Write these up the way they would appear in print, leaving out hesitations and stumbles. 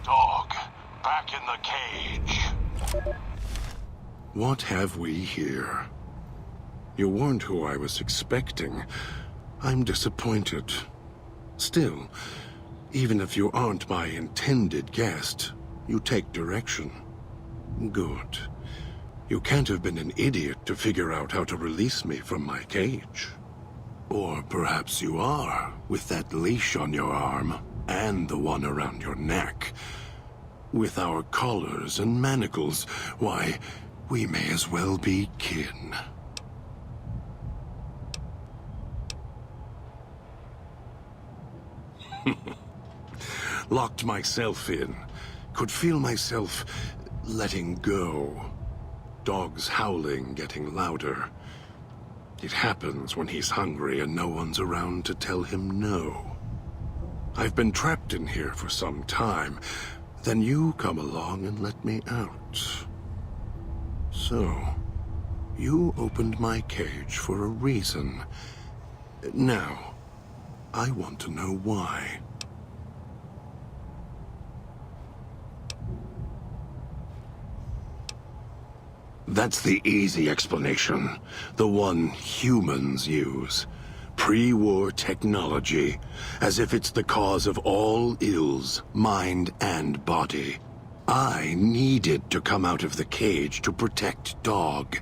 Dog, back in the cage. What have we here? You weren't who I was expecting. I'm disappointed. Still, even if you aren't my intended guest, you take direction. Good. You can't have been an idiot to figure out how to release me from my cage. Or perhaps you are, with that leash on your arm, and the one around your neck. With our collars and manacles, why, we may as well be kin. Locked myself in. Could feel myself letting go. Dogs howling, getting louder. It happens when he's hungry and no one's around to tell him no. I've been trapped in here for some time. Then you come along and let me out. So, you opened my cage for a reason. Now, I want to know why. That's the easy explanation. The one humans use. Pre-war technology. As if it's the cause of all ills, mind and body. I needed to come out of the cage to protect Dog.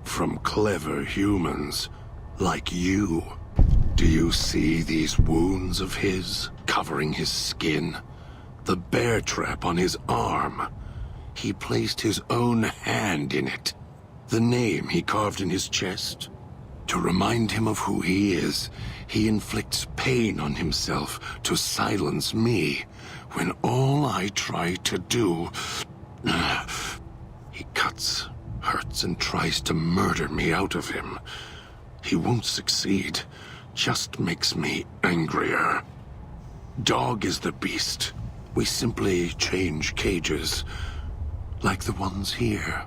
From clever humans. Like you. Do you see these wounds of his, covering his skin? The bear trap on his arm. He placed his own hand in it. The name he carved in his chest. To remind him of who he is, he inflicts pain on himself to silence me, when all I try to do... He cuts, hurts, and tries to murder me out of him. He won't succeed, just makes me angrier. Dog is the beast. We simply change cages. Like the ones here.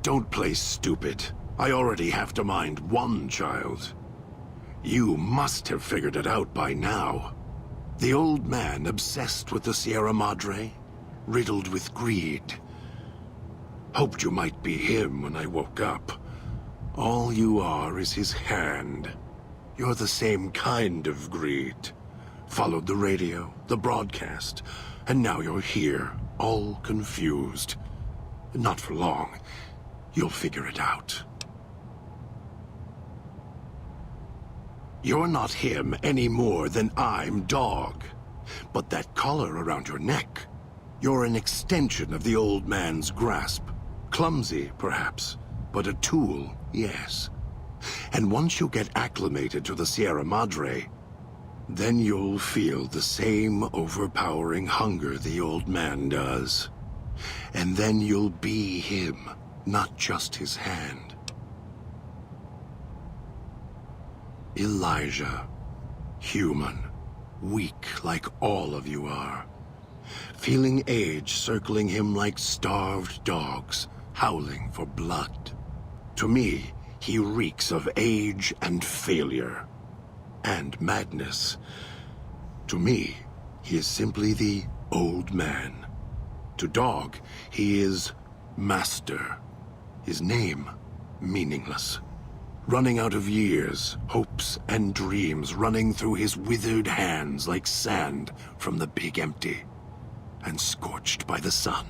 Don't play stupid. I already have to mind one child. You must have figured it out by now. The old man obsessed with the Sierra Madre, riddled with greed. Hoped you might be him when I woke up. All you are is his hand. You're the same kind of greed. Followed the radio, the broadcast, and now you're here, all confused. Not for long. You'll figure it out. You're not him any more than I'm Dog. But that collar around your neck, you're an extension of the old man's grasp. Clumsy, perhaps, but a tool, yes. And once you get acclimated to the Sierra Madre, then you'll feel the same overpowering hunger the old man does. And then you'll be him, not just his hand. Elijah. Human. Weak like all of you are. Feeling age circling him like starved dogs, howling for blood. To me, he reeks of age and failure. And madness. To me, he is simply the old man. To Dog, he is Master. His name, meaningless. Running out of years, hopes and dreams running through his withered hands like sand from the big empty. And scorched by the sun.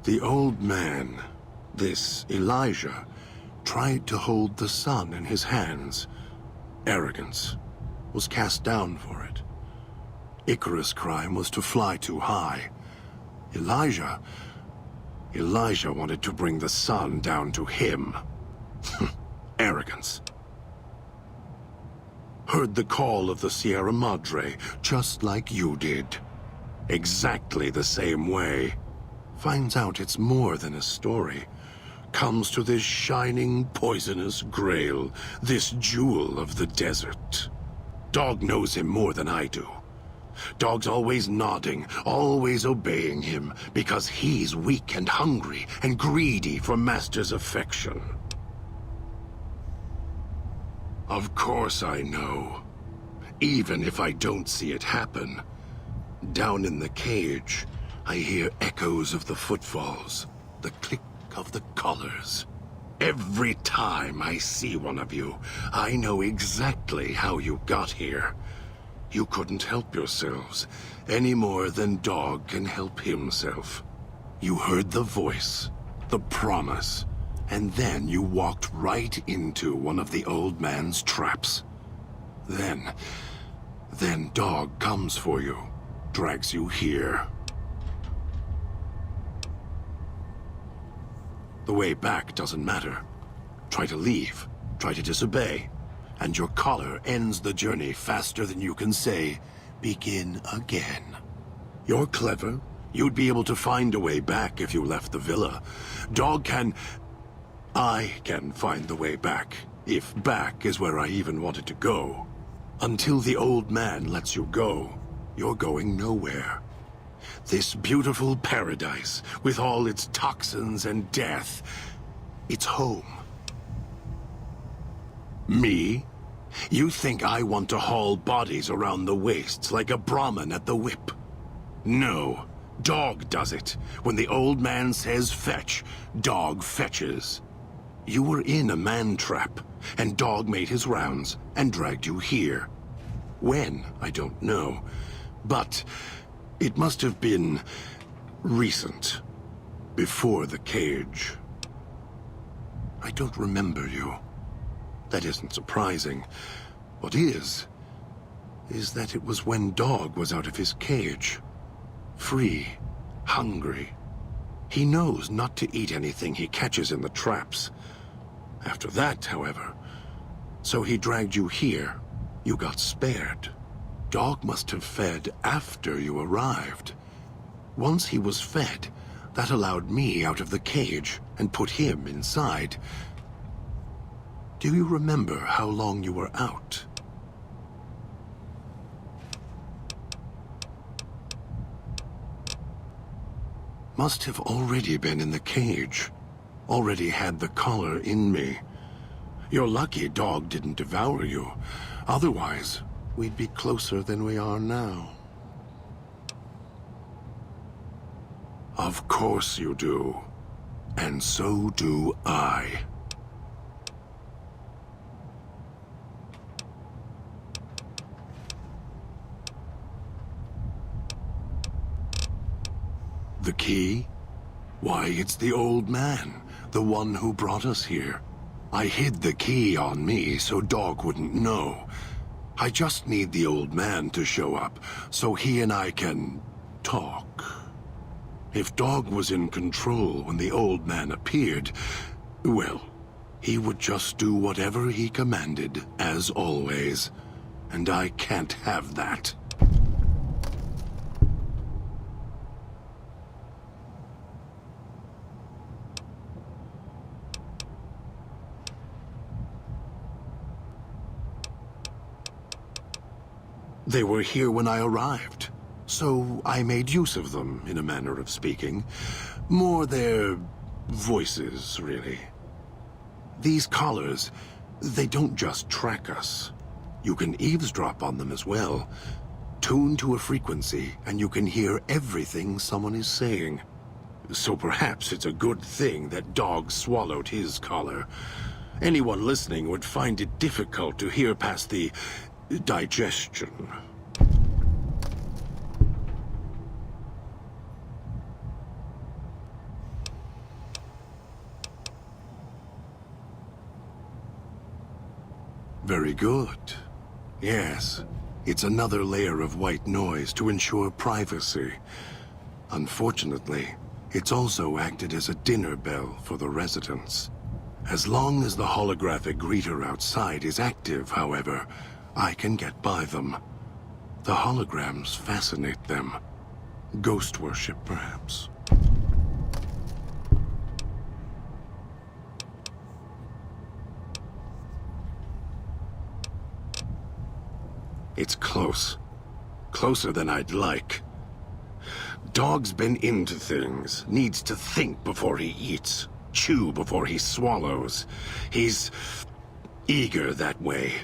The old man, this Elijah, tried to hold the sun in his hands. Arrogance. Was cast down for it. Icarus' crime was to fly too high. Elijah wanted to bring the sun down to him. Arrogance. Heard the call of the Sierra Madre, just like you did. Exactly the same way. Finds out it's more than a story. Comes to this shining, poisonous grail, this jewel of the desert. Dog knows him more than I do. Dog's always nodding, always obeying him, because he's weak and hungry and greedy for Master's affection. Of course I know. Even if I don't see it happen. Down in the cage, I hear echoes of the footfalls, the click of the collars. Every time I see one of you, I know exactly how you got here. You couldn't help yourselves, any more than Dog can help himself. You heard the voice, the promise, and then you walked right into one of the old man's traps. Then Dog comes for you, drags you here. The way back doesn't matter. Try to leave, try to disobey, and your collar ends the journey faster than you can say, begin again. You're clever. You'd be able to find a way back if you left the villa. I can find the way back, if back is where I even wanted to go. Until the old man lets you go, you're going nowhere. This beautiful paradise, with all its toxins and death, it's home. Me? You think I want to haul bodies around the wastes like a Brahmin at the whip? No. Dog does it. When the old man says fetch, Dog fetches. You were in a man trap, and Dog made his rounds and dragged you here. When, I don't know. But it must have been recent. Before the cage. I don't remember you. That isn't surprising. What is that it was when Dog was out of his cage. Free. Hungry. He knows not to eat anything he catches in the traps. After that, however, so he dragged you here. You got spared. Dog must have fed after you arrived. Once he was fed, that allowed me out of the cage and put him inside. Do you remember how long you were out? Must have already been in the cage. Already had the collar in me. You're lucky Dog didn't devour you. Otherwise, we'd be closer than we are now. Of course you do. And so do I. The key? Why, it's the old man, the one who brought us here. I hid the key on me so Dog wouldn't know. I just need the old man to show up, so he and I can talk. If Dog was in control when the old man appeared, well, he would just do whatever he commanded, as always. And I can't have that. They were here when I arrived, so I made use of them, in a manner of speaking. More their voices, really. These collars, they don't just track us. You can eavesdrop on them as well. Tune to a frequency, and you can hear everything someone is saying. So perhaps it's a good thing that Dog swallowed his collar. Anyone listening would find it difficult to hear past the digestion. Very good. Yes, it's another layer of white noise to ensure privacy. Unfortunately, it's also acted as a dinner bell for the residents. As long as the holographic greeter outside is active, however, I can get by them. The holograms fascinate them. Ghost worship, perhaps. It's close. Closer than I'd like. Dog's been into things, needs to think before he eats, chew before he swallows. He's eager that way.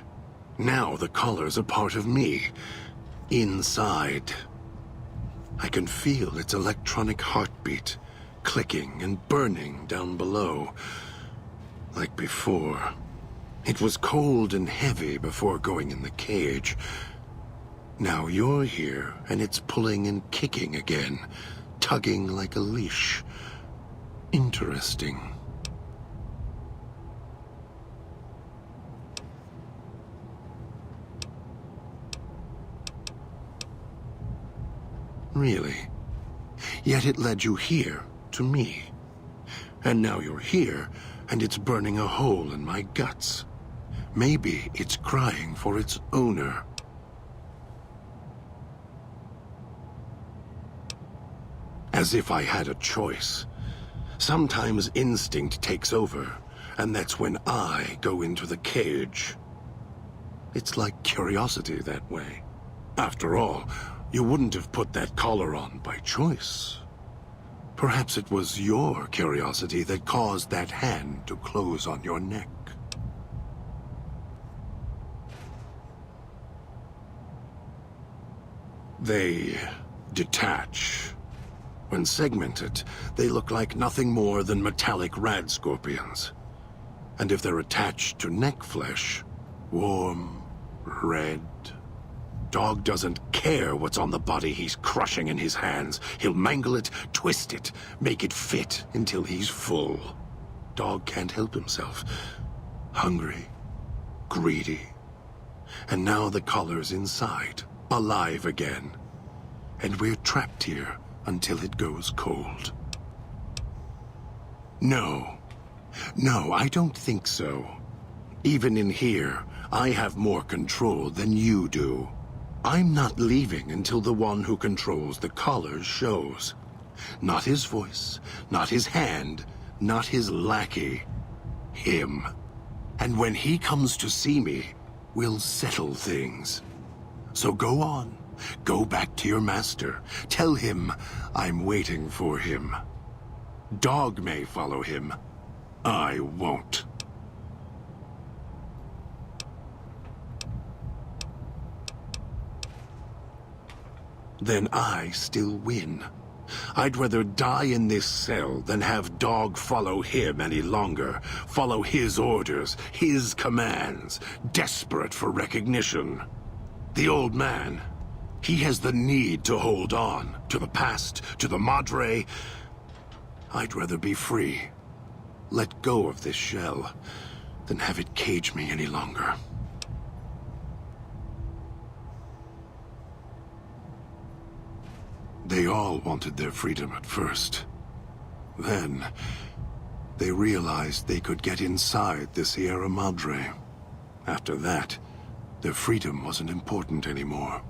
Now the collar's a part of me. Inside. I can feel its electronic heartbeat, clicking and burning down below. Like before. It was cold and heavy before going in the cage. Now you're here, and it's pulling and kicking again, tugging like a leash. Interesting. Really? Yet it led you here, to me. And now you're here, and it's burning a hole in my guts. Maybe it's crying for its owner. As if I had a choice. Sometimes instinct takes over, and that's when I go into the cage. It's like curiosity that way. After all, you wouldn't have put that collar on by choice. Perhaps it was your curiosity that caused that hand to close on your neck. They detach. When segmented, they look like nothing more than metallic rad scorpions. And if they're attached to neck flesh, warm, red. Dog doesn't care what's on the body he's crushing in his hands. He'll mangle it, twist it, make it fit until he's full. Dog can't help himself. Hungry, greedy. And now the collar's inside, alive again. And we're trapped here until it goes cold. No. No, I don't think so. Even in here, I have more control than you do. I'm not leaving until the one who controls the collar shows. Not his voice, not his hand, not his lackey. Him. And when he comes to see me, we'll settle things. So go on. Go back to your master. Tell him I'm waiting for him. Dog may follow him. I won't. Then I still win. I'd rather die in this cell than have Dog follow him any longer. Follow his orders, his commands, desperate for recognition. The old man, he has the need to hold on, to the past, to the Madre. I'd rather be free. Let go of this shell than have it cage me any longer. They all wanted their freedom at first. Then, they realized they could get inside the Sierra Madre. After that, their freedom wasn't important anymore.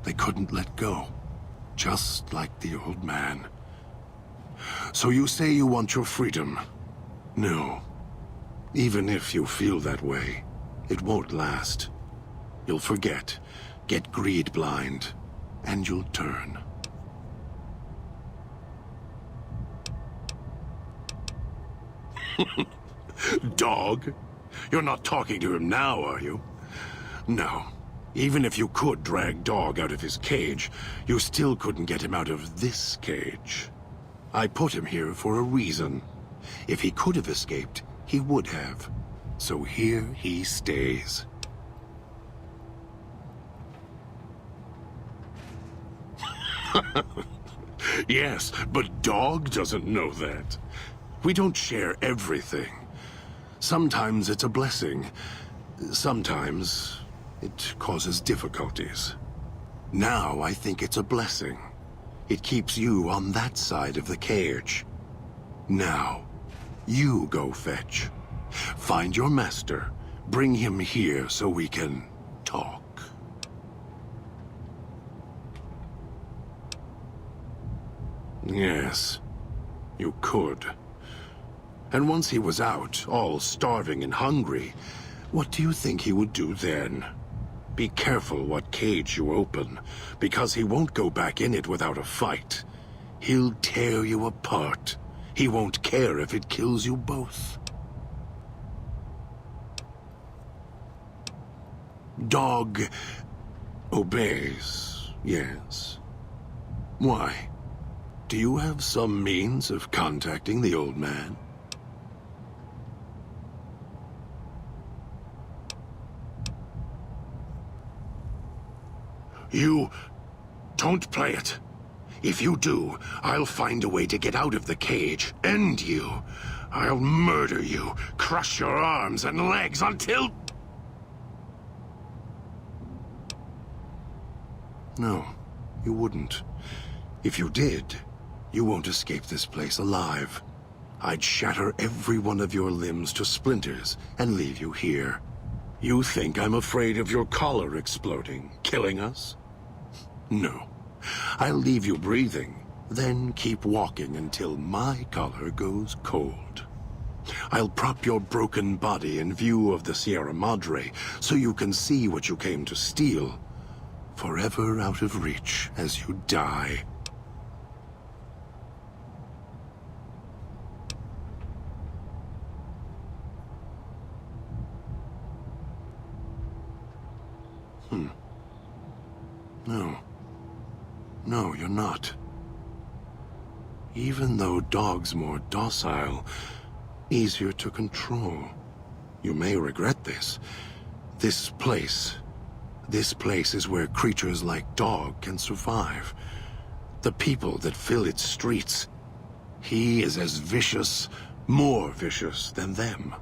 They couldn't let go, just like the old man. So you say you want your freedom? No. Even if you feel that way, it won't last. You'll forget, get greed blind, and you'll turn. Dog? You're not talking to him now, are you? No. Even if you could drag Dog out of his cage, you still couldn't get him out of this cage. I put him here for a reason. If he could have escaped, he would have. So here he stays. Yes, but Dog doesn't know that. We don't share everything. Sometimes it's a blessing. Sometimes it causes difficulties. Now I think it's a blessing. It keeps you on that side of the cage. Now, you go fetch. Find your master. Bring him here so we can talk. Yes, you could. And once he was out, all starving and hungry, what do you think he would do then? Be careful what cage you open, because he won't go back in it without a fight. He'll tear you apart. He won't care if it kills you both. Dog obeys, yes. Why? Do you have some means of contacting the old man? You don't play it. If you do, I'll find a way to get out of the cage, end you. I'll murder you, crush your arms and legs until... No, you wouldn't. If you did, you won't escape this place alive. I'd shatter every one of your limbs to splinters and leave you here. You think I'm afraid of your collar exploding, killing us? No. I'll leave you breathing, then keep walking until my collar goes cold. I'll prop your broken body in view of the Sierra Madre so you can see what you came to steal, forever out of reach as you die. No. No, you're not. Even though dog's more docile, easier to control. You may regret this. This place is where creatures like dog can survive. The people that fill its streets. He is as vicious, more vicious than them.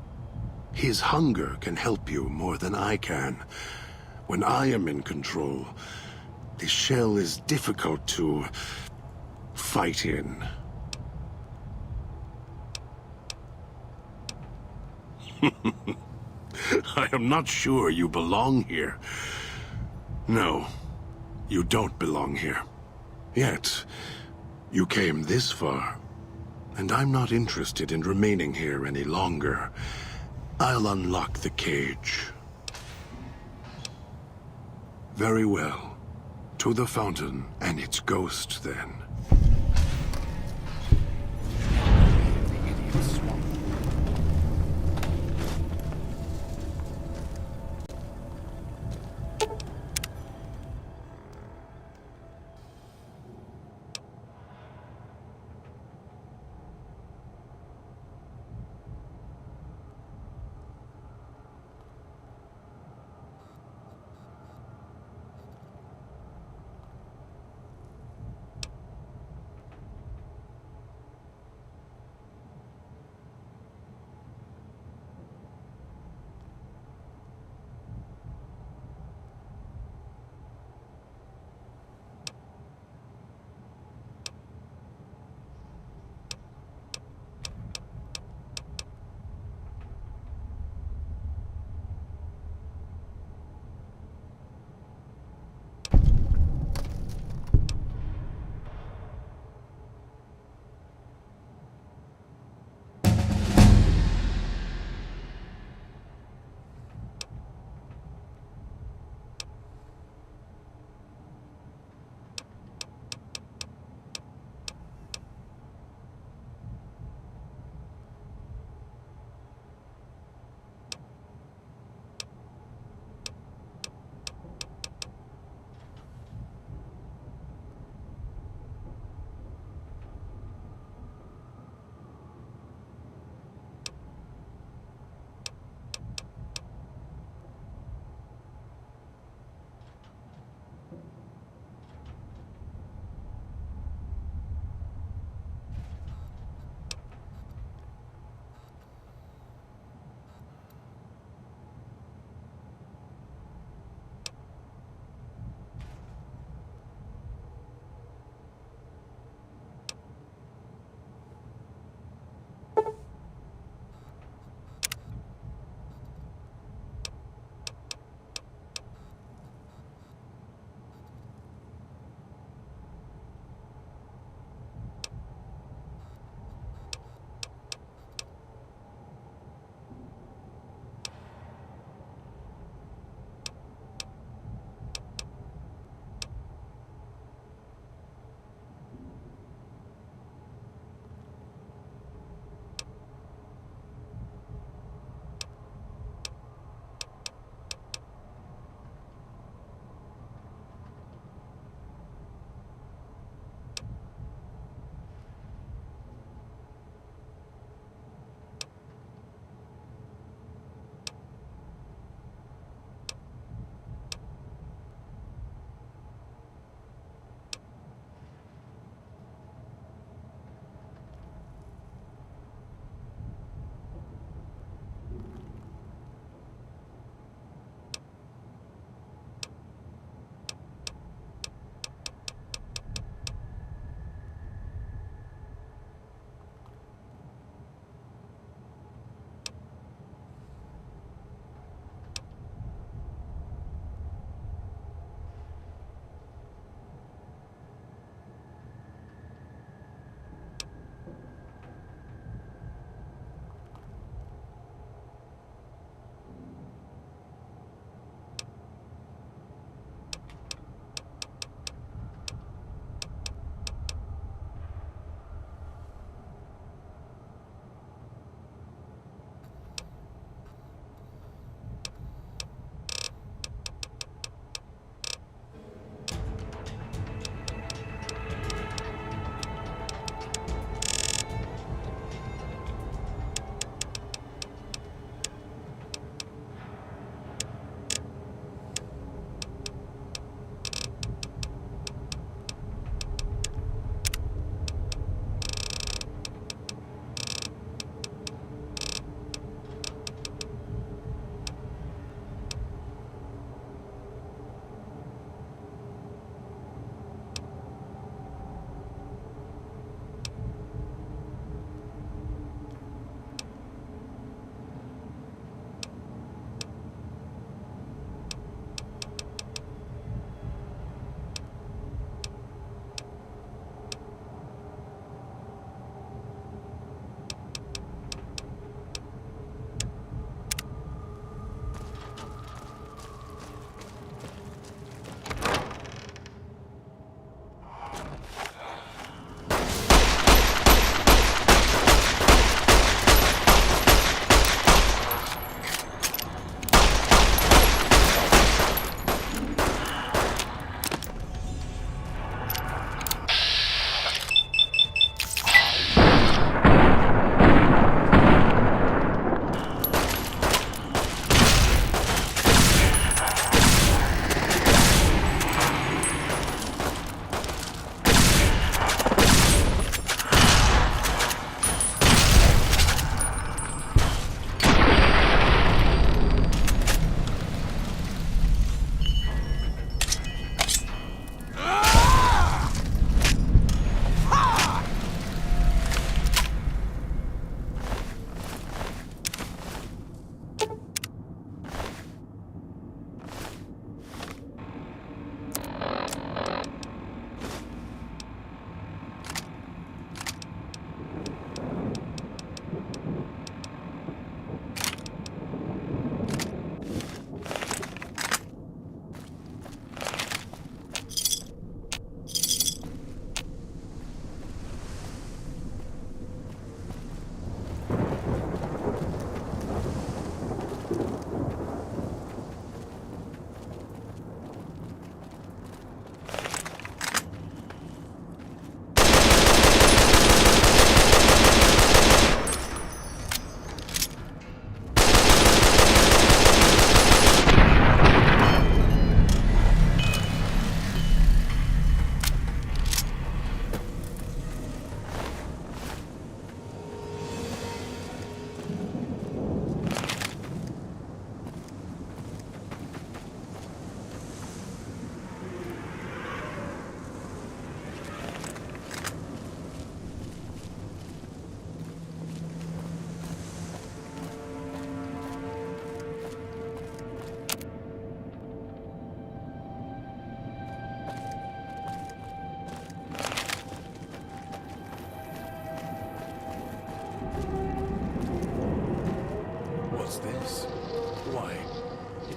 His hunger can help you more than I can. When I am in control, the shell is difficult to fight in. I am not sure you belong here. No, you don't belong here. Yet, you came this far, and I'm not interested in remaining here any longer. I'll unlock the cage. Very well. To the fountain and its ghost, then.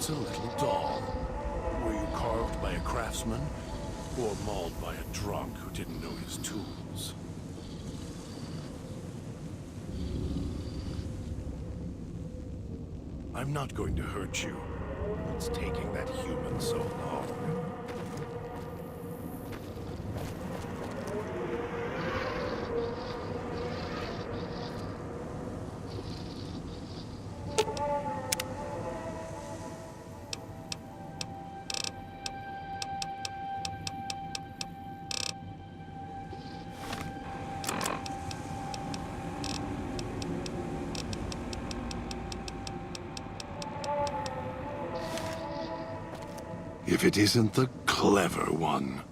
It's a little doll. Were you carved by a craftsman? Or mauled by a drunk who didn't know his tools? I'm not going to hurt you. What's taking that human so long? If it isn't the clever one,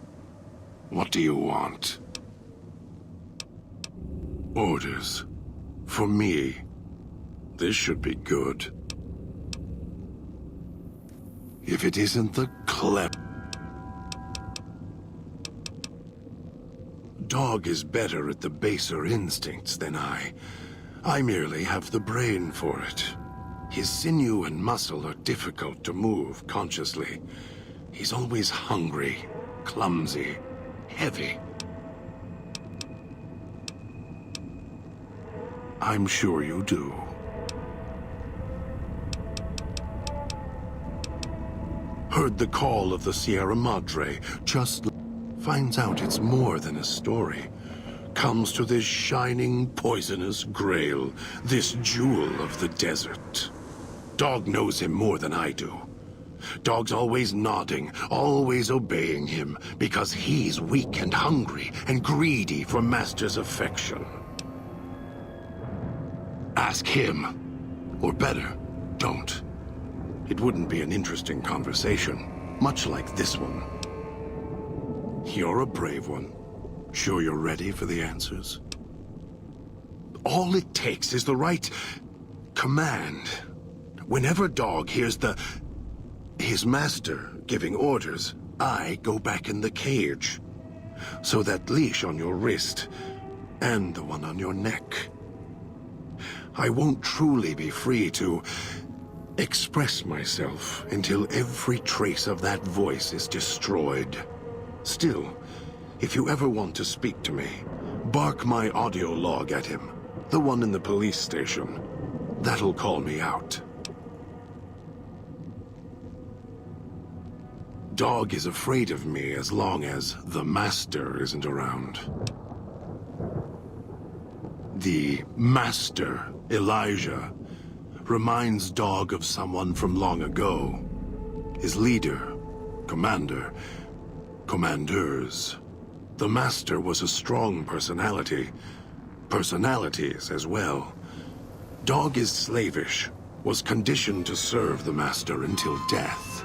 what do you want? Orders. For me. This should be good. If it isn't the clever... Dog is better at the baser instincts than I. I merely have the brain for it. His sinew and muscle are difficult to move consciously. He's always hungry, clumsy, heavy. I'm sure you do. Heard the call of the Sierra Madre, just finds out it's more than a story. Comes to this shining, poisonous grail, this jewel of the desert. Dog knows him more than I do. Dog's always nodding, always obeying him, because he's weak and hungry and greedy for Master's affection. Ask him. Or better, don't. It wouldn't be an interesting conversation, much like this one. You're a brave one. Sure you're ready for the answers? All it takes is the right command. Whenever Dog hears his master giving orders, I go back in the cage. So that leash on your wrist, and the one on your neck. I won't truly be free to express myself until every trace of that voice is destroyed. Still, if you ever want to speak to me, bark my audio log at him, the one in the police station. That'll call me out. Dog is afraid of me as long as the Master isn't around. The Master, Elijah, reminds Dog of someone from long ago. His leader, commander, commanders. The Master was a strong personality. Personalities as well. Dog is slavish, was conditioned to serve the Master until death.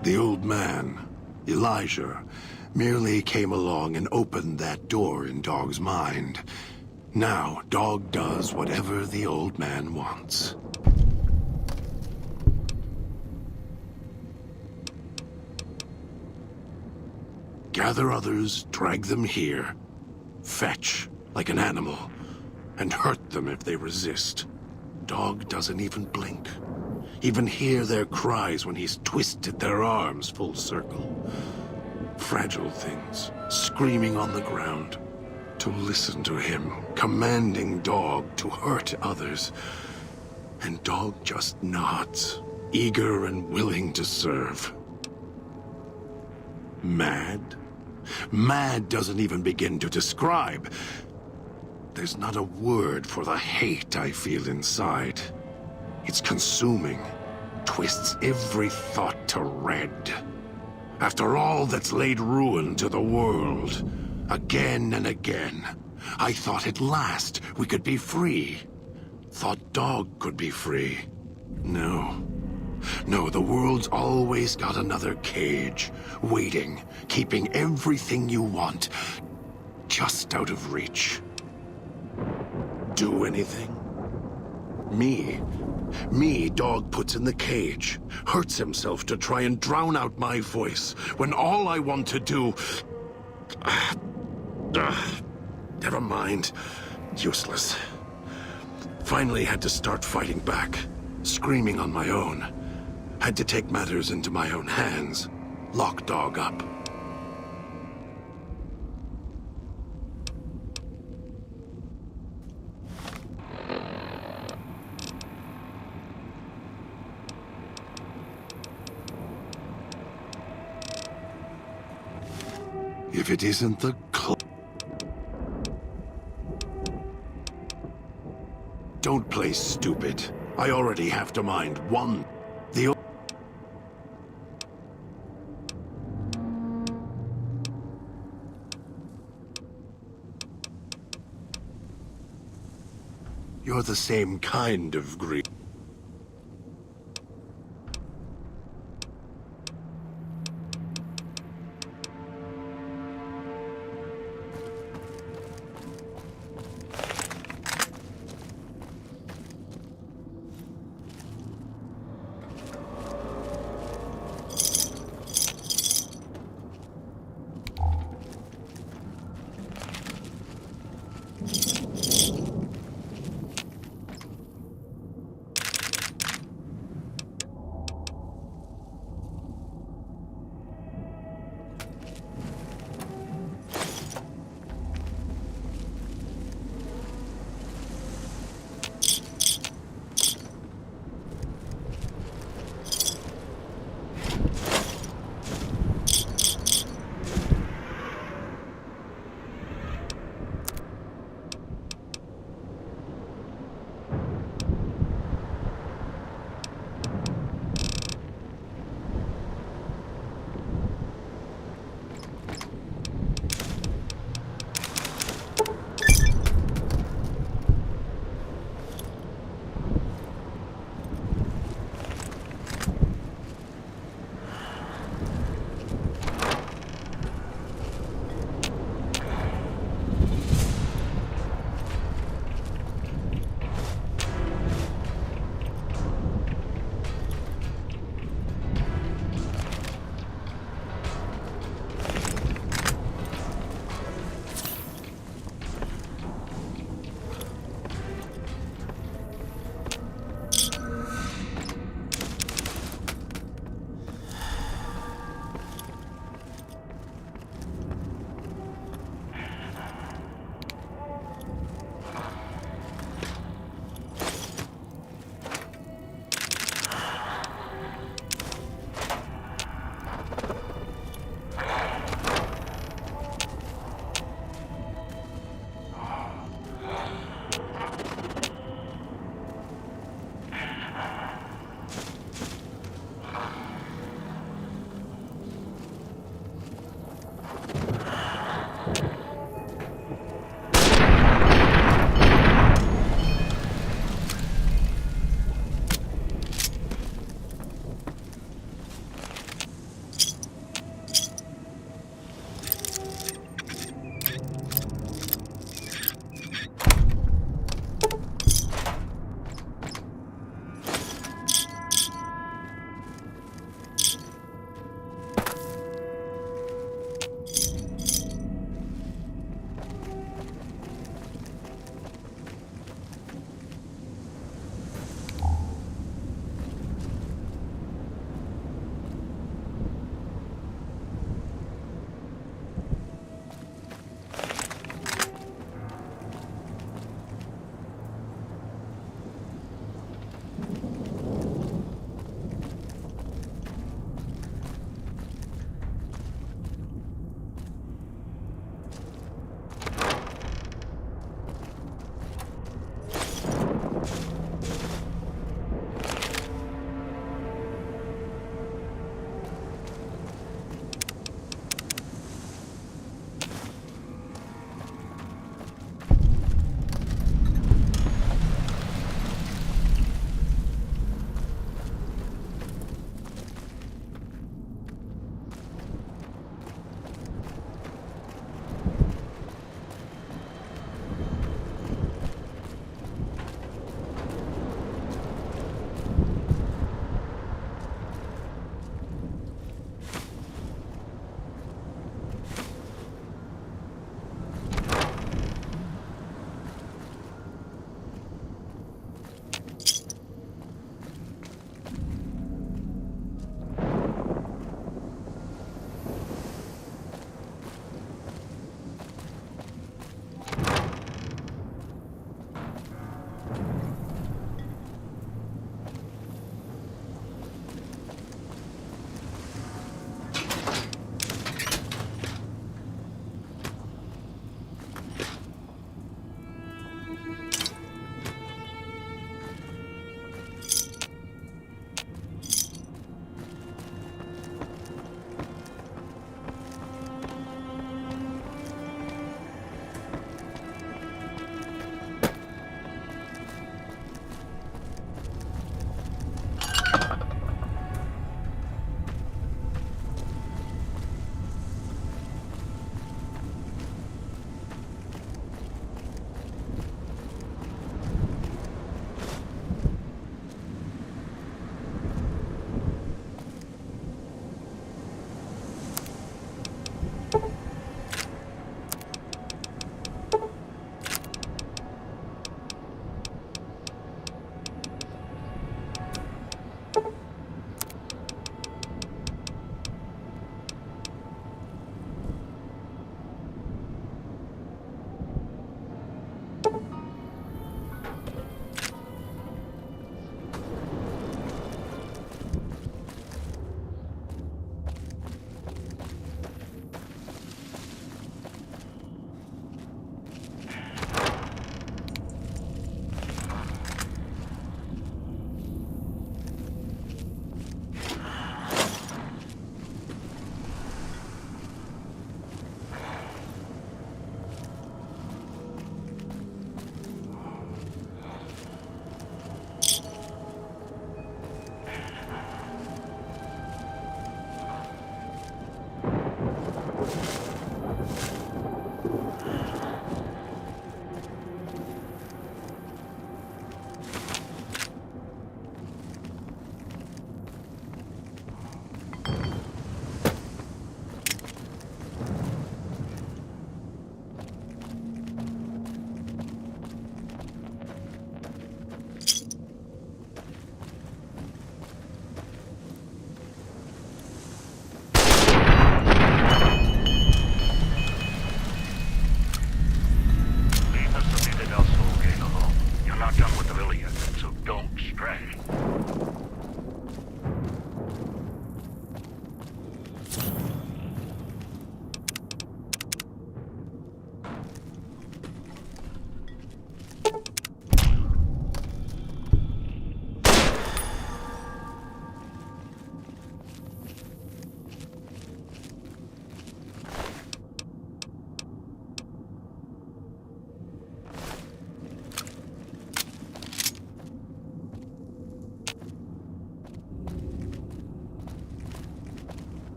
The old man, Elijah, merely came along and opened that door in Dog's mind. Now, Dog does whatever the old man wants. Gather others, drag them here. Fetch, like an animal, and hurt them if they resist. Dog doesn't even blink. Even hear their cries when he's twisted their arms full circle. Fragile things, screaming on the ground. To listen to him, commanding Dog to hurt others. And Dog just nods, eager and willing to serve. Mad? Mad doesn't even begin to describe. There's not a word for the hate I feel inside. It's consuming, twists every thought to red. After all that's laid ruin to the world, again and again, I thought at last we could be free. Thought Dog could be free. No. No, the world's always got another cage, waiting, keeping everything you want just out of reach. Do anything? Me, Dog puts in the cage, hurts himself to try and drown out my voice, when all I want to do... never mind. Useless. Finally had to start fighting back, screaming on my own. Had to take matters into my own hands. Lock dog up. If it isn't the Don't play stupid. I already have to mind one. The You're the same kind of greed.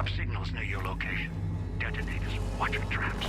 have signals near your location. Detonators, watch for traps.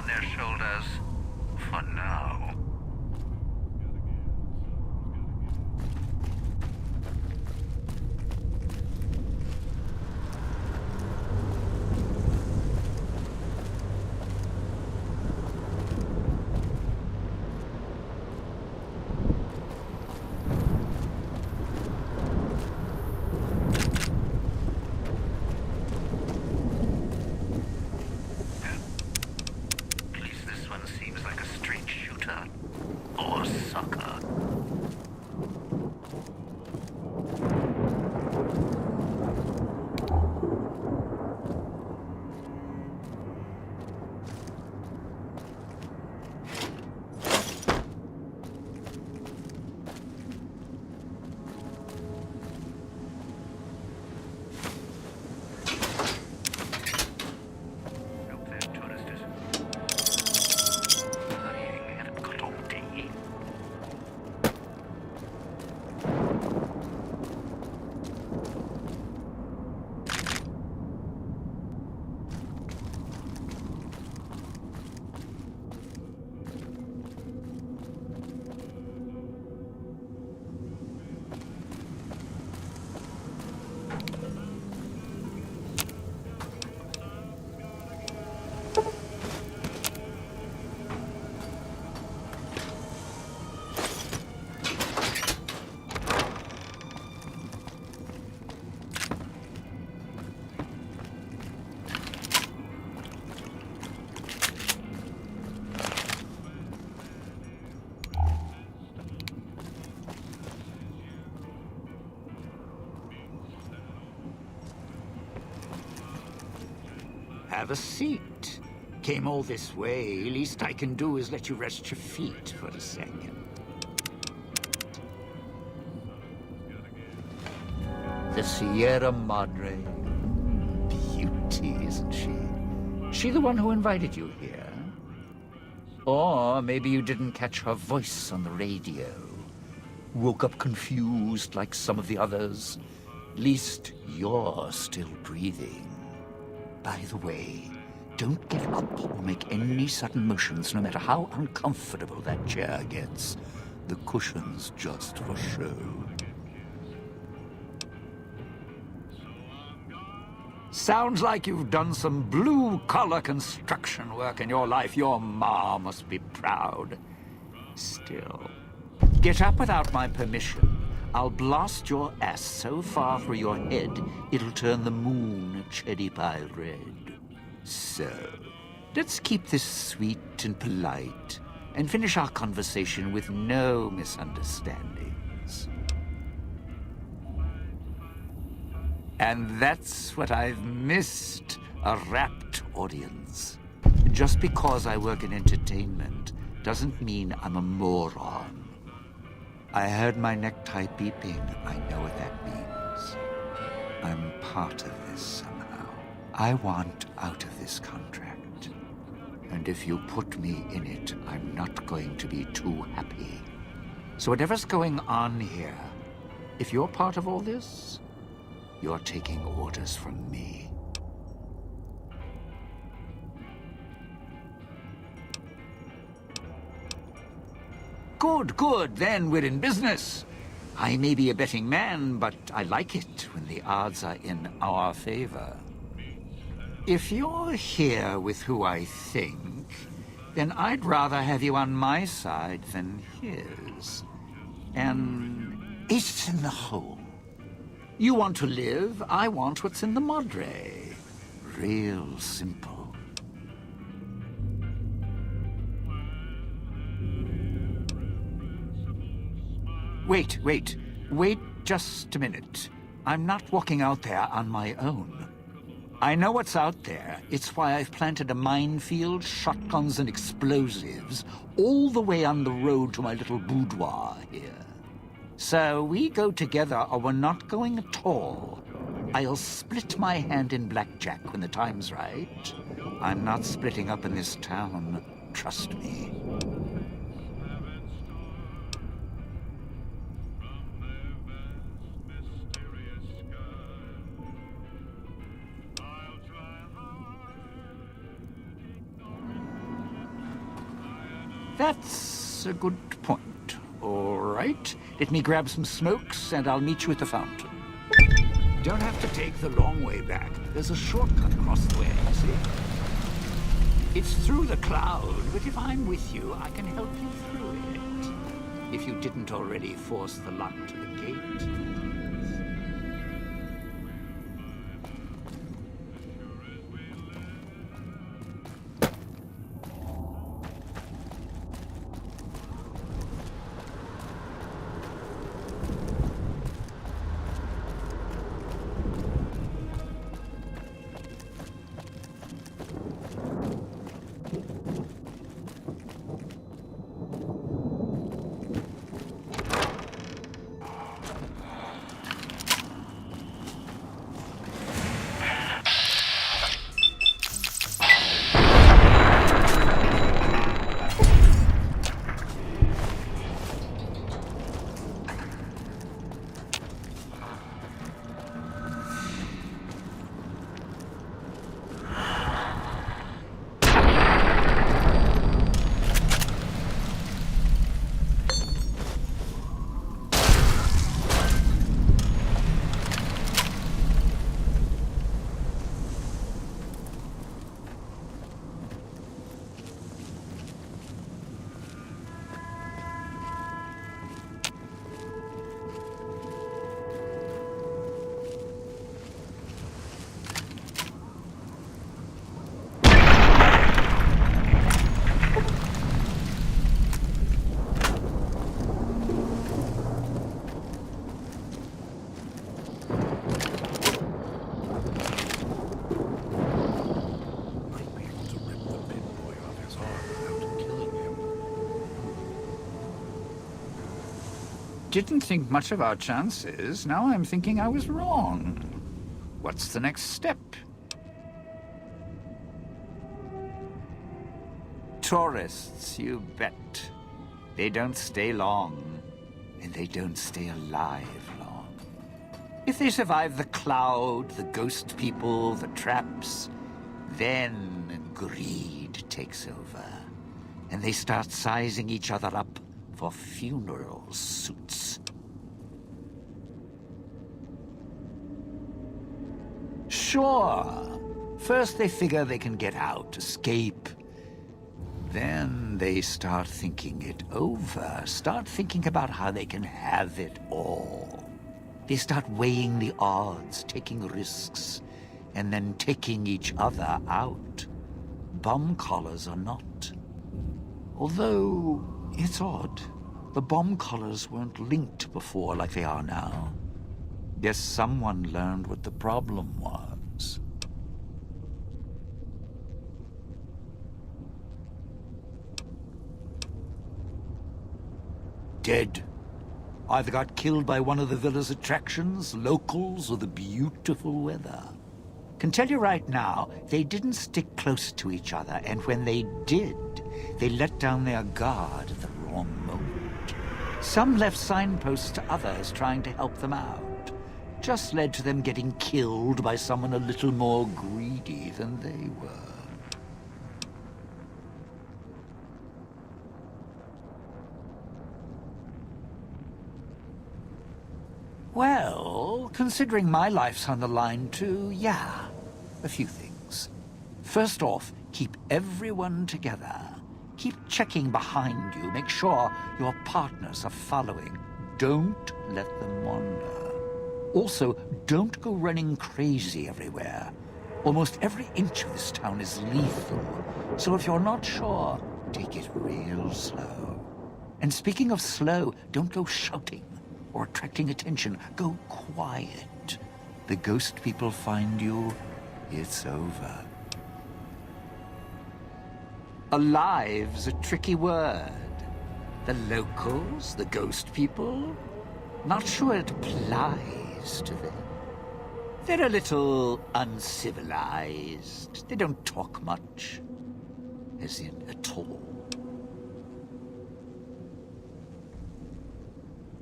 their shoulders. For now. Have a seat. Came all this way. Least I can do is let you rest your feet for a second. The Sierra Madre. Beauty, isn't she? She the one who invited you here? Or maybe you didn't catch her voice on the radio. Woke up confused like some of the others. Least you're still breathing. By the way, don't get up or make any sudden motions, no matter how uncomfortable that chair gets. The cushion's just for show. Sounds like you've done some blue-collar construction work in your life. Your ma must be proud. Still, get up without my permission. I'll blast your ass so far through your head, it'll turn the moon cherry pie red. So, let's keep this sweet and polite, and finish our conversation with no misunderstandings. And that's what I've missed, a rapt audience. Just because I work in entertainment doesn't mean I'm a moron. I heard my necktie beeping. I know what that means. I'm part of this somehow. I want out of this contract. And if you put me in it, I'm not going to be too happy. So whatever's going on here, if you're part of all this, you're taking orders from me. Good, good, then we're in business. I may be a betting man, but I like it when the odds are in our favor. If you're here with who I think, then I'd rather have you on my side than his. And it's in the hole. You want to live, I want what's in the Madre. Real simple. Wait just a minute. I'm not walking out there on my own. I know what's out there. It's why I've planted a minefield, shotguns and explosives all the way on the road to my little boudoir here. So we go together or we're not going at all. I'll split my hand in blackjack when the time's right. I'm not splitting up in this town, trust me. That's a good point. All right. Let me grab some smokes, and I'll meet you at the fountain. Don't have to take the long way back. There's a shortcut across the way, you see. It's through the cloud, but if I'm with you, I can help you through it. If you didn't already force the lock to the gate. Didn't think much of our chances. Now I'm thinking I was wrong. What's the next step? Tourists, you bet. They don't stay long, and they don't stay alive long. If they survive the cloud, the ghost people, the traps, then greed takes over, and they start sizing each other up for funeral suits. Sure. First they figure they can get out, escape. Then they start thinking it over, start thinking about how they can have it all. They start weighing the odds, taking risks, and then taking each other out. Bomb collars are not. Although, it's odd. The bomb collars weren't linked before like they are now. Guess someone learned what the problem was. Dead. Either got killed by one of the villa's attractions, locals, or the beautiful weather. Can tell you right now, they didn't stick close to each other, and when they did, they let down their guard at the wrong moment. Some left signposts to others trying to help them out. Just led to them getting killed by someone a little more greedy than they were. Well, considering my life's on the line too, yeah, a few things. First off, keep everyone together. Keep checking behind you, make sure your partners are following. Don't let them wander. Also, don't go running crazy everywhere. Almost every inch of this town is lethal, so if you're not sure, take it real slow. And speaking of slow, don't go shouting or attracting attention. Go quiet. The ghost people find you, it's over. Alive's a tricky word. The locals, the ghost people, not sure it applies to them. They're a little uncivilized. They don't talk much, as in at all.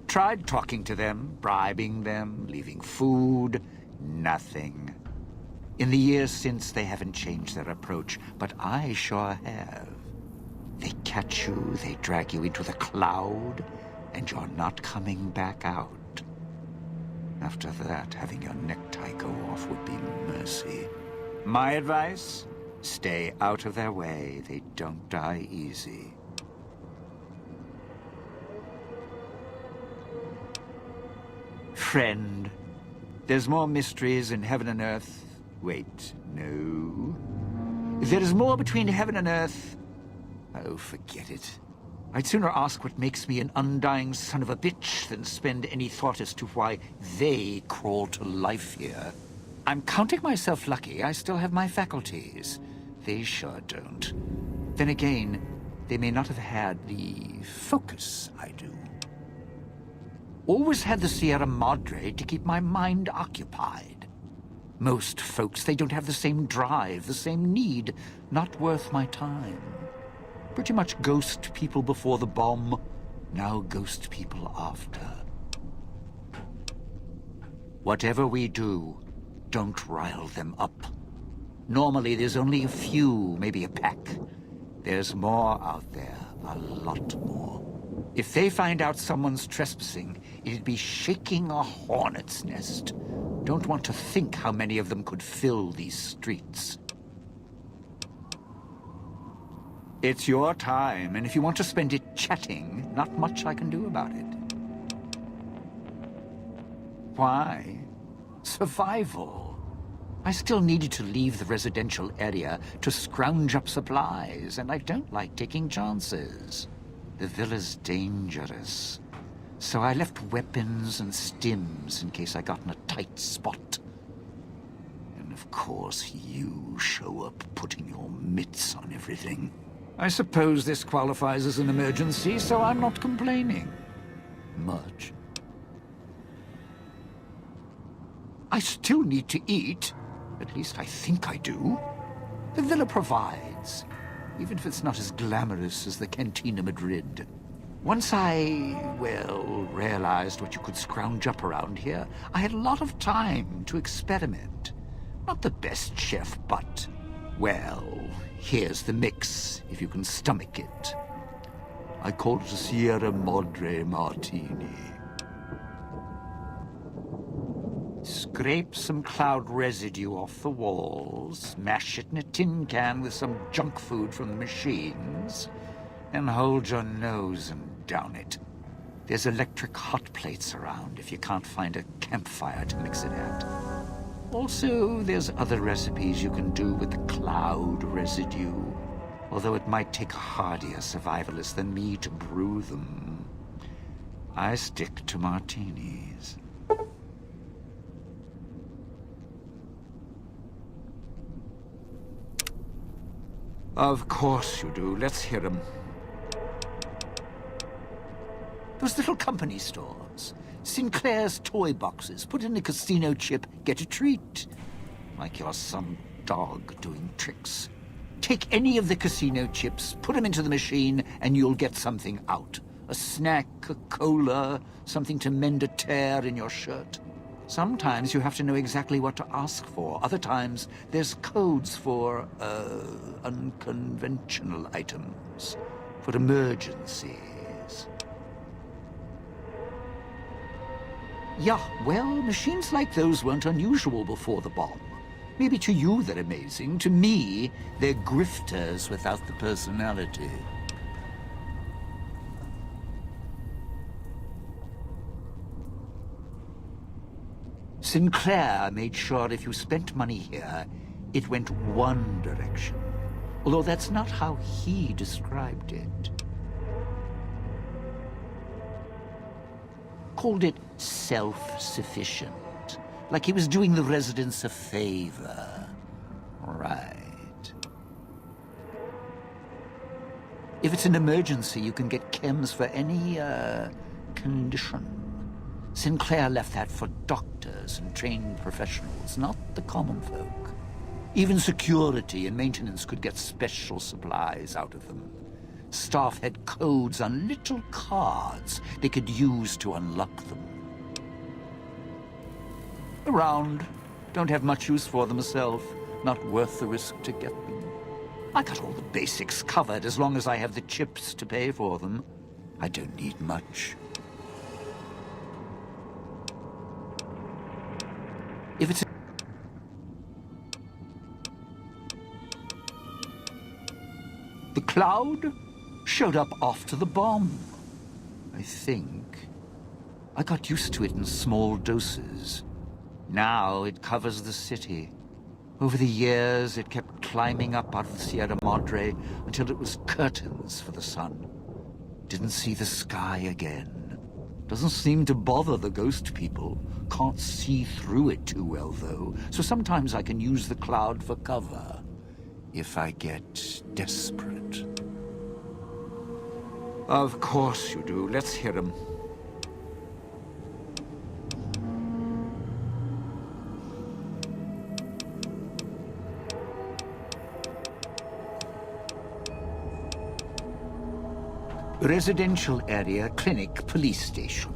Tried talking to them, bribing them, leaving food, nothing. In the years since, they haven't changed their approach, but I sure have. They catch you, they drag you into the cloud, and you're not coming back out. After that, having your necktie go off would be mercy. My advice? Stay out of their way. They don't die easy. Friend, there's more mysteries in heaven and earth. Wait, no. There is more between heaven and earth. Oh, forget it. I'd sooner ask what makes me an undying son of a bitch than spend any thought as to why they crawl to life here. I'm counting myself lucky I still have my faculties. They sure don't. Then again, they may not have had the focus I do. Always had the Sierra Madre to keep my mind occupied. Most folks, they don't have the same drive, the same need. Not worth my time. Pretty much ghost people before the bomb, now ghost people after. Whatever we do, don't rile them up. Normally there's only a few, maybe a pack. There's more out there, a lot more. If they find out someone's trespassing, it'd be shaking a hornet's nest. Don't want to think how many of them could fill these streets. It's your time, and if you want to spend it chatting, not much I can do about it. Why? Survival. I still needed to leave the residential area to scrounge up supplies, and I don't like taking chances. The villa's dangerous, so I left weapons and stims in case I got in a tight spot. And of course, you show up putting your mitts on everything. I suppose this qualifies as an emergency, so I'm not complaining. Much. I still need to eat. At least I think I do. The villa provides, even if it's not as glamorous as the Cantina Madrid. Once I, well, realized what you could scrounge up around here, I had a lot of time to experiment. Not the best chef, but, well, here's the mix, if you can stomach it. I call it a Sierra Madre Martini. Scrape some cloud residue off the walls, mash it in a tin can with some junk food from the machines, and hold your nose and down it. There's electric hot plates around if you can't find a campfire to mix it at. Also, there's other recipes you can do with the cloud residue, although it might take a hardier survivalist than me to brew them. I stick to martinis. Of course you do. Let's hear them. Those little company stores. Sinclair's toy boxes. Put in a casino chip, get a treat. Like you're some dog doing tricks. Take any of the casino chips, put them into the machine, and you'll get something out. A snack, a cola, something to mend a tear in your shirt. Sometimes you have to know exactly what to ask for. Other times, there's codes for, unconventional items. For emergencies. Yeah, well, machines like those weren't unusual before the bomb. Maybe to you they're amazing. To me, they're grifters without the personality. Sinclair made sure if you spent money here, it went one direction. Although that's not how he described it. Called it self-sufficient. Like he was doing the residents a favor. Right. If it's an emergency, you can get chems for any, condition. Sinclair left that for doctors and trained professionals, not the common folk. Even security and maintenance could get special supplies out of them. Staff had codes on little cards they could use to unlock them. Around. Don't have much use for them myself. Not worth the risk to get them. I got all the basics covered as long as I have the chips to pay for them. I don't need much. If it's... The cloud showed up after the bomb, I think. I got used to it in small doses. Now it covers the city. Over the years, it kept climbing up out of the Sierra Madre until it was curtains for the sun. Didn't see the sky again. Doesn't seem to bother the ghost people. Can't see through it too well, though, so sometimes I can use the cloud for cover. If I get desperate. Of course you do. Let's hear him. Residential area, clinic, police station.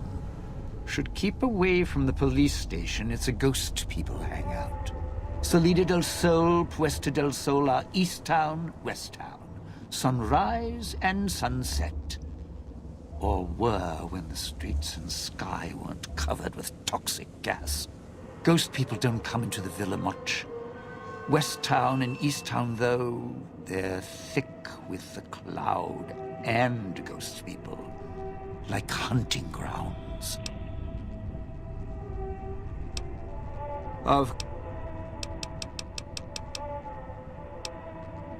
Should keep away from the police station. It's a ghost people hangout. Salida del Sol, Puesta del Sol are East Town, West Town. Sunrise and sunset. Or were when the streets and sky weren't covered with toxic gas. Ghost people don't come into the villa much. West Town and East Town, though, they're thick with the cloud and ghost people. Like hunting grounds.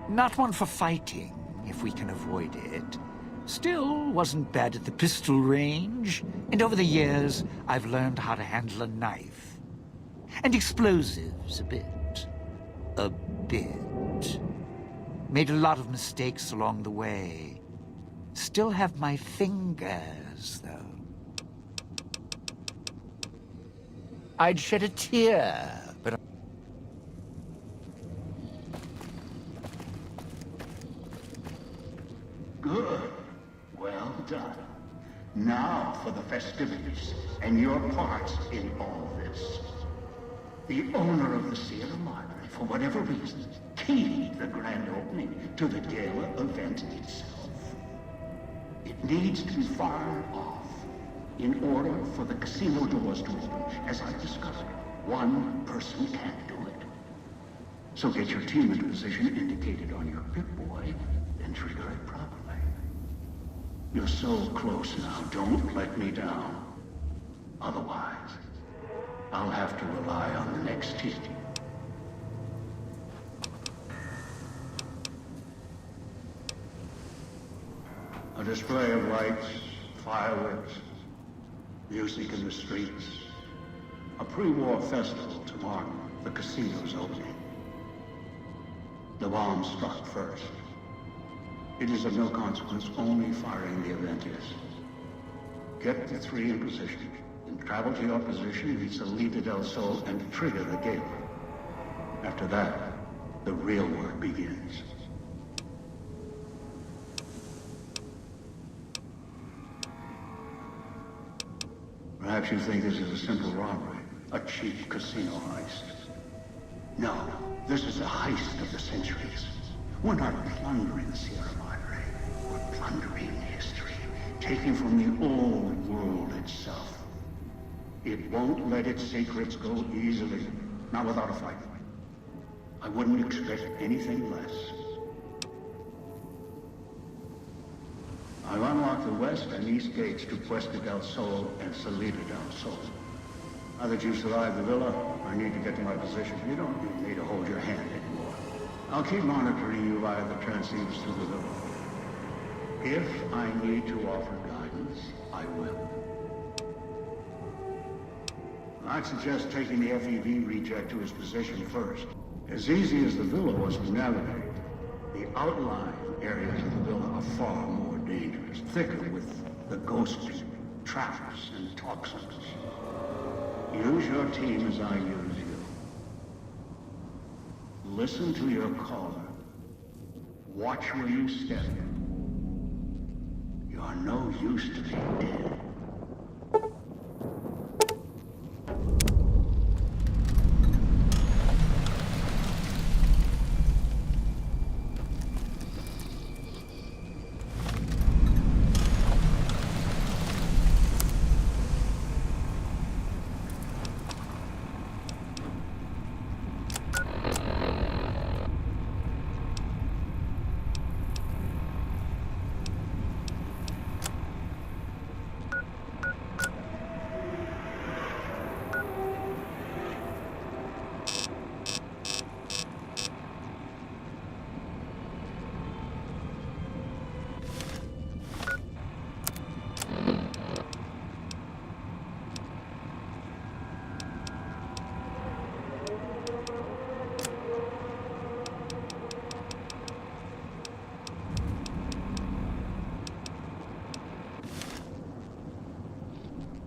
Not one for fighting, if we can avoid it. Still, wasn't bad at the pistol range. And over the years, I've learned how to handle a knife. And explosives a bit. A bit. Made a lot of mistakes along the way. Still have my fingers, though. I'd shed a tear, but... Good. Well done. Now for the festivities and your part in all this. The owner of the Sierra Madre, for whatever reason, keyed the grand opening to the gala event itself. It needs to be fired off in order for the casino doors to open. As I discovered, one person can't do it. So get your team into position indicated on your Pip-Boy, then trigger it properly. You're so close now, don't let me down. Otherwise, I'll have to rely on the next team. A display of lights, fireworks, music in the streets. A pre-war festival to mark the casino's opening. The bomb struck first. It is of no consequence, only firing the event is. Get the three in position, and travel to your position, reach Salida del Sol, and trigger the gala. After that, the real work begins. Perhaps you think this is a simple robbery, a cheap casino heist. No, this is a heist of the centuries. We're not plundering the Sierra Madre. We're plundering history, taking from the old world itself. It won't let its secrets go easily, not without a fight. I wouldn't expect anything less. I've unlocked the west and east gates to Puesta del Sol and Salida del Sol. Now that you've survived the villa, I need to get to my position. You don't need me to hold your hand anymore. I'll keep monitoring you via the transceivers through the villa. If I need to offer guidance, I will. I'd suggest taking the FNV reject to his position first. As easy as the villa was to navigate, the outlying areas of the villa are far more dangerous, thicker with the ghost people, traps, and toxins. Use your team as I use you. Listen to your caller. Watch where you step. You're no use to me dead.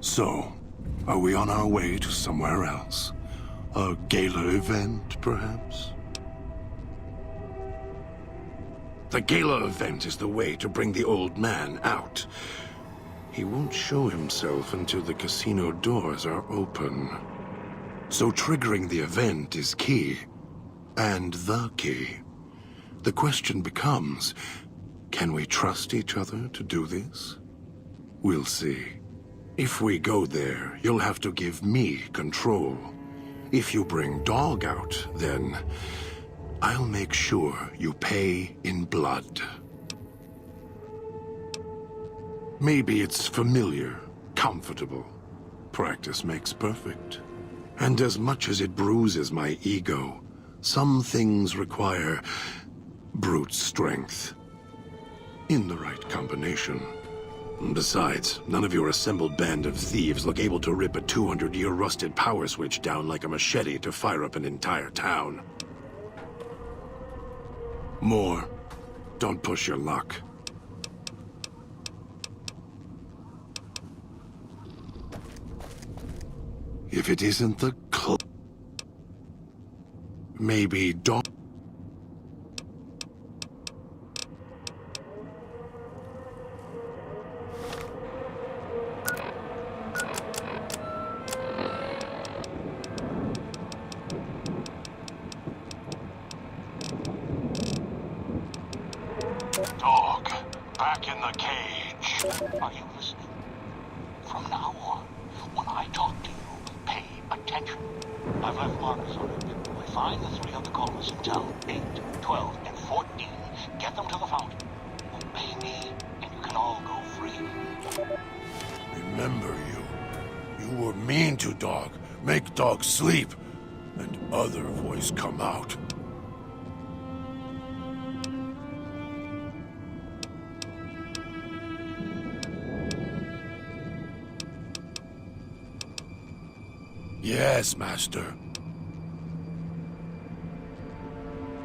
So, are we on our way to somewhere else? A gala event, perhaps? The gala event is the way to bring the old man out. He won't show himself until the casino doors are open. So triggering the event is key. And the key. The question becomes, can we trust each other to do this? We'll see. If we go there, you'll have to give me control. If you bring Dog out, then I'll make sure you pay in blood. Maybe it's familiar, comfortable. Practice makes perfect. And as much as it bruises my ego, some things require brute strength. In the right combination. Besides, none of your assembled band of thieves look able to rip a 200-year rusted power switch down like a machete to fire up an entire town. More. Don't push your luck. If it isn't the maybe Dog. Dog, back in the cage. Are you listening? From now on, when I talk to you, pay attention. I've left markers on it. When I find the three other callers in town, 8, 12, and 14, get them to the fountain. Obey me, and you can all go free. Remember you. You were mean to Dog. Make Dog sleep. And other voice come out. Yes, Master.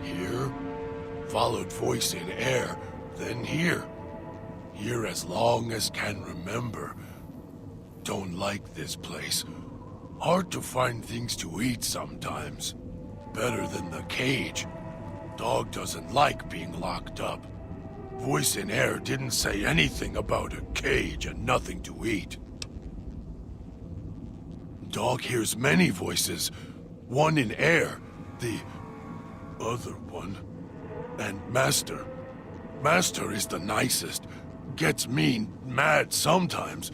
Here, followed voice in air, then here. Here as long as can remember. Don't like this place. Hard to find things to eat sometimes. Better than the cage. Dog doesn't like being locked up. Voice in air didn't say anything about a cage and nothing to eat. Dog hears many voices. One in air, the other one. And Master. Master is the nicest. Gets mean, mad sometimes,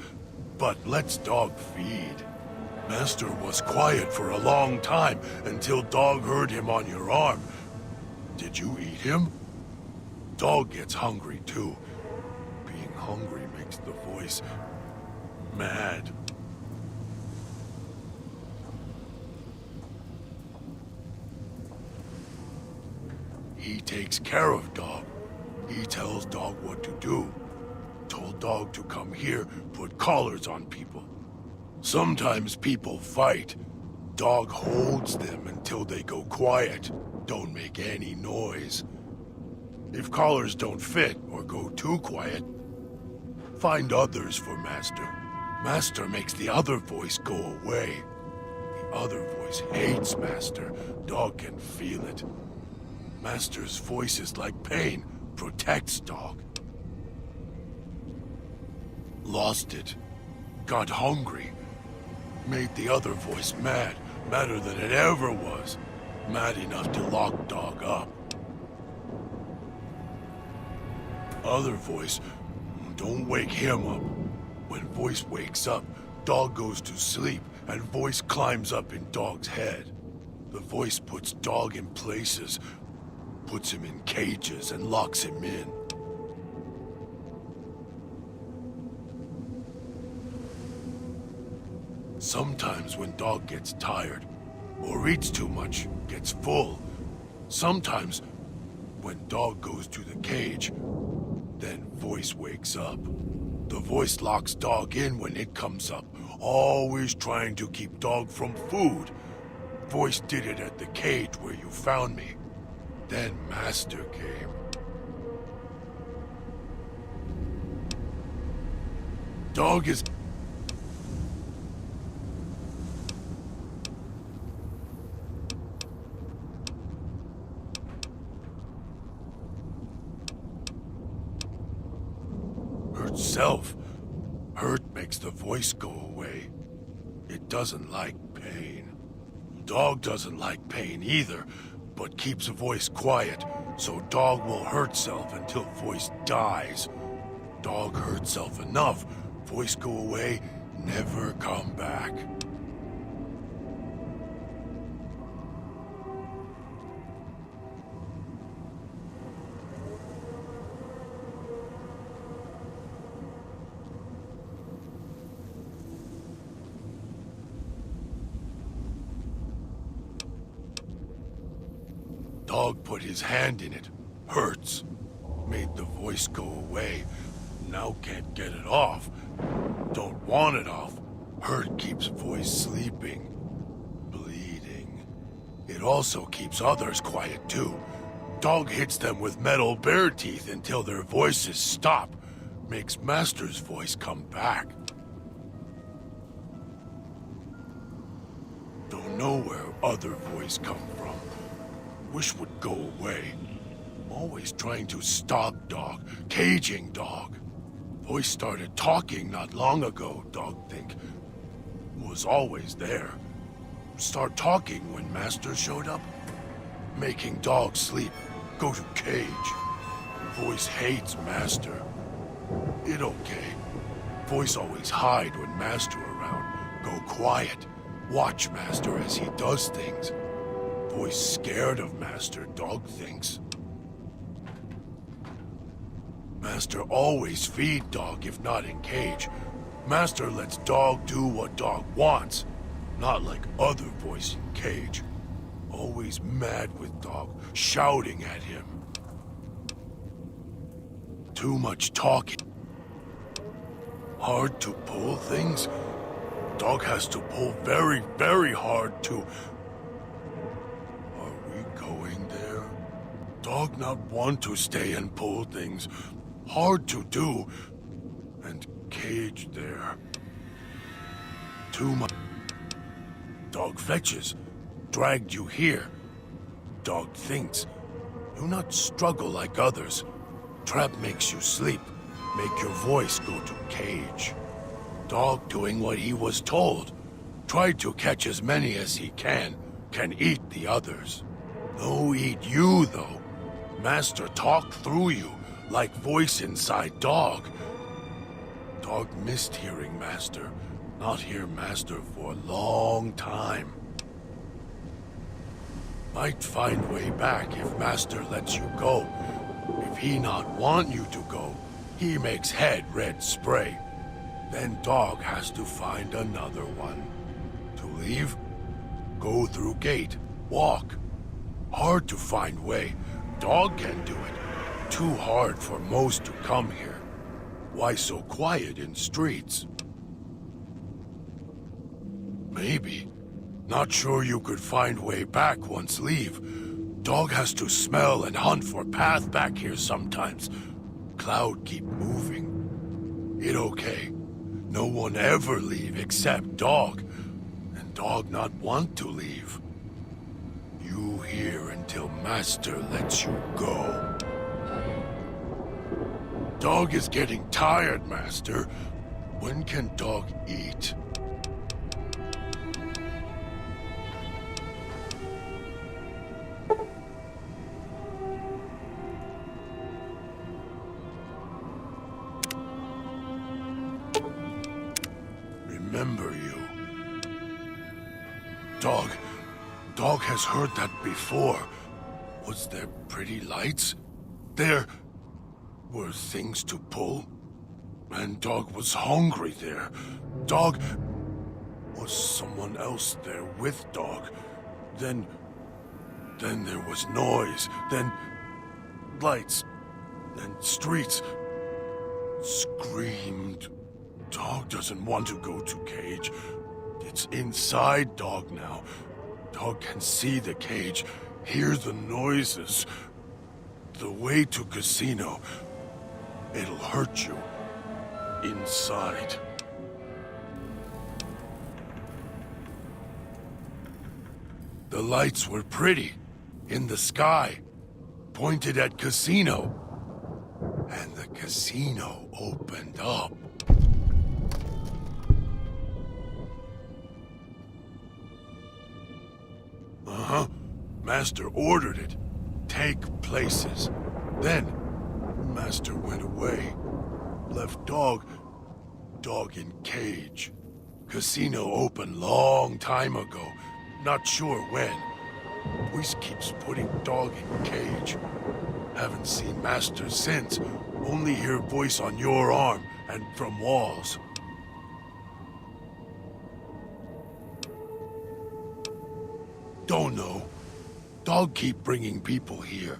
but lets Dog feed. Master was quiet for a long time until Dog heard him on your arm. Did you eat him? Dog gets hungry too. Being hungry makes the voice mad. He takes care of Dog. He tells Dog what to do. Told Dog to come here, put collars on people. Sometimes people fight. Dog holds them until they go quiet. Don't make any noise. If collars don't fit or go too quiet, find others for Master. Master makes the other voice go away. The other voice hates Master. Dog can feel it. Master's voice is like pain, protects Dog. Lost it. Got hungry. Made the other voice mad, madder than it ever was. Mad enough to lock Dog up. Other voice, don't wake him up. When voice wakes up, Dog goes to sleep, and voice climbs up in Dog's head. The voice puts Dog in places, puts him in cages and locks him in. Sometimes when Dog gets tired, or eats too much, gets full. Sometimes when Dog goes to the cage, then voice wakes up. The voice locks Dog in when it comes up, always trying to keep Dog from food. Voice did it at the cage where you found me. Then Master came. Dog is... itself. Hurt makes the voice go away. It doesn't like pain. Dog doesn't like pain either, but keeps a voice quiet, so dog will hurt self until voice dies. Dog hurt self enough, voice go away, never come back. Dog put his hand in it. Hurts. Made the voice go away. Now can't get it off. Don't want it off. Hurt keeps voice sleeping. Bleeding. It also keeps others quiet too. Dog hits them with metal bear teeth until their voices stop. Makes Master's voice come back. Don't know where other voice come from. Wish would go away. Always trying to stop dog, caging dog. Voice started talking not long ago, dog think. Was always there. Start talking when Master showed up. Making dog sleep, go to cage. Voice hates Master. It okay. Voice always hide when Master around. Go quiet. Watch Master as he does things. Voice scared of Master, dog thinks. Master always feed dog if not in cage. Master lets dog do what dog wants. Not like other voice in cage. Always mad with dog, shouting at him. Too much talking. Hard to pull things. Dog has to pull very, very hard to... Going there? Dog not want to stay and pull things. Hard to do. And cage there. Too much. Dog fetches. Dragged you here. Dog thinks. Do not struggle like others. Trap makes you sleep. Make your voice go to cage. Dog doing what he was told. Tried to catch as many as he can eat the others. No eat you, though. Master talk through you, like voice inside dog. Dog missed hearing Master. Not hear Master for a long time. Might find way back if Master lets you go. If he not want you to go, he makes head red spray. Then dog has to find another one. To leave? Go through gate. Walk. Hard to find way. Dog can do it. Too hard for most to come here. Why so quiet in streets? Maybe. Not sure you could find way back once leave. Dog has to smell and hunt for path back here sometimes. Cloud keep moving. It okay. No one ever leave except dog. And dog not want to leave. You here until Master lets you go. Dog is getting tired, Master. When can dog eat? Remember you. Dog has heard that before. Was there pretty lights? There were things to pull. And dog was hungry there. Dog was someone else there with dog. Then there was noise. Then lights. Then streets. Screamed. Dog doesn't want to go to cage. It's inside dog now. Dog can see the cage, hear the noises. The way to casino. It'll hurt you. Inside. The lights were pretty. In the sky. Pointed at casino. And the Casino opened up. Uh-huh. Master ordered it. Take places. Then, Master went away. Left dog in cage. Casino opened long time ago. Not sure when. Voice keeps putting dog in cage. Haven't seen Master since. Only hear voice on your arm and from walls. Don't know. Dog keep bringing people here.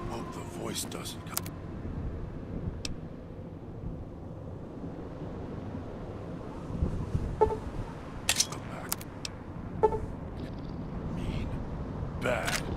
Hope the voice doesn't come. Come back. Mean. Bad.